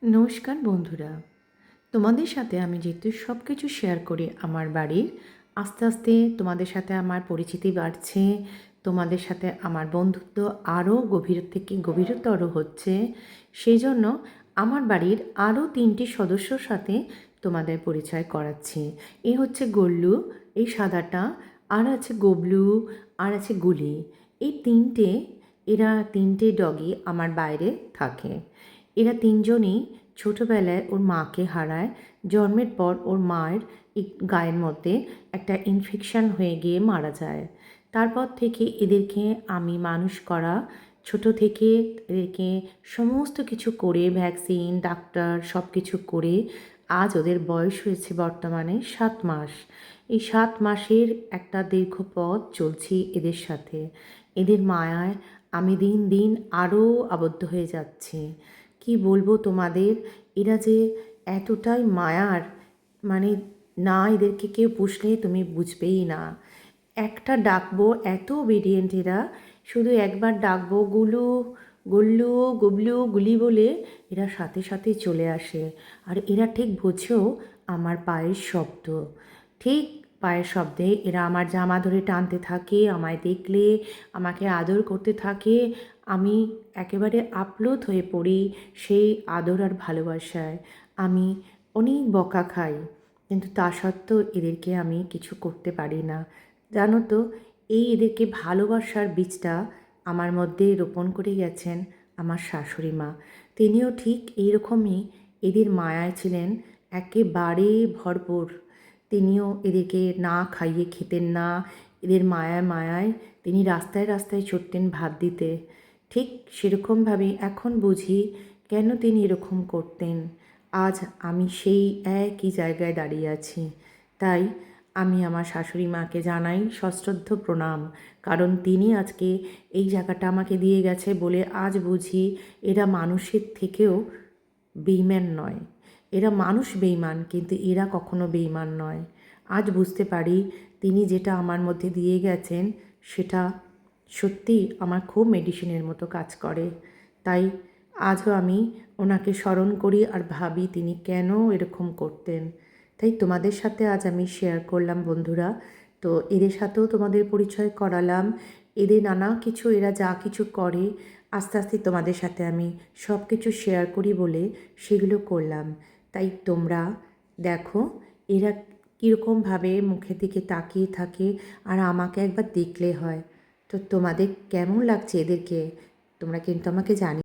নমস্কার বন্ধুরা, তোমাদের সাথে আমি যেহেতু সব কিছু শেয়ার করি আমার বাড়ির, আস্তে আস্তে তোমাদের সাথে আমার পরিচিতি বাড়ছে, তোমাদের সাথে আমার বন্ধুত্ব আরও গভীর থেকে গভীরতর হচ্ছে। সেই জন্য আমার বাড়ির আরও 3টি সদস্যর সাথে তোমাদের পরিচয় করাচ্ছি। এই হচ্ছে গল্লু, এই সাদাটা, আর আছে গবলু, আর আছে গুলি। এই এরা 3টে ডগি আমার বাইরে থাকে। এরা 3জনই ছোটোবেলায় ওর মাকে হারায়। জন্মের পর ওর মায়ের গায়ের মধ্যে একটা ইনফেকশান হয়ে গিয়ে মারা যায়। তারপর থেকে এদেরকে আমি মানুষ করা, ছোট থেকে এদেরকে সমস্ত কিছু করে ভ্যাকসিন, ডাক্তার সব কিছু করে আজ ওদের বয়স হয়েছে বর্তমানে 7 মাস। এই 7 মাসের একটা দীর্ঘ পথ চলছি এদের সাথে। এদের মায়ায় আমি দিন দিন আরও আবদ্ধ হয়ে যাচ্ছি। কি বলবো তোমাদের, এরা যে এতটাই মায়ার, মানে না এদেরকে কেউ পুষলে তুমি বুঝবেই না। একটা ডাকবো, এত ওবিডিয়েন্ট এরা, শুধু একবার ডাকবো গুলু, গুল্লু, গুবলু, গুলি বলে এরা সাথে সাথে চলে আসে। আর এরা ঠিক বোঝেও আমার পায়ের শব্দ। ঠিক পায়ের শব্দে এরা আমার জামা ধরে টানতে থাকে, আমায় দেখলে আমাকে আদর করতে থাকে। আমি একেবারে আপ্লুত হয়ে পড়ি সেই আদর আর ভালোবাসায়। আমি অনেক বকা খাই, কিন্তু তা সত্ত্বেও এদেরকে আমি কিছু করতে পারি না। জানো তো, এদেরকে ভালোবাসার বীজটা আমার মধ্যে রোপণ করে গেছেন আমার শাশুড়ি মা। তিনিও ঠিক এইরকমই এদের মায়ায় ছিলেন, একেবারে ভরপুর। তিনিও এদেরকে না খাইয়ে খেতেন না, এদের মায়ায় মায়ায় তিনি রাস্তায় রাস্তায় ছুটতেন ভাত দিতে। ঠিক সেরকমভাবে এখন বুঝি কেন তিনি এরকম করতেন। আজ আমি সেই একই জায়গায় দাঁড়িয়ে আছি। তাই আমি আমার শাশুড়ি মাকে জানাই সশ্রদ্ধ প্রণাম, কারণ তিনি আজকে এই জায়গাটা আমাকে দিয়ে গেছে বলে আজ বুঝি এরা মানুষের থেকেও বেইমান নয়। এরা মানুষ বেইমান, কিন্তু এরা কখনো বেইমান নয়। আজ বুঝতে পারি তিনি যেটা আমার মধ্যে দিয়ে গেছেন সেটা সত্যিই আমার খুব মেডিসিনের মতো কাজ করে। তাই আজও আমি ওনাকে স্মরণ করি আর ভাবি তিনি কেন এরকম করতেন। তাই তোমাদের সাথে আজ আমি শেয়ার করলাম বন্ধুরা। তো এদের সাথেও তোমাদের পরিচয় করালাম। এদের নানা কিছু, এরা যা কিছু করে আস্তে আস্তে তোমাদের সাথে আমি সব কিছু শেয়ার করি বলে সেগুলো করলাম। তাই তোমরা দেখো এরা কীরকমভাবে মুখের দিকে তাকিয়ে থাকে, আর আমাকে একবার দেখলে হয়। তো তোমাদের কেমন লাগছে এদেরকে, তোমরা কিন্তু আমাকে জানিও।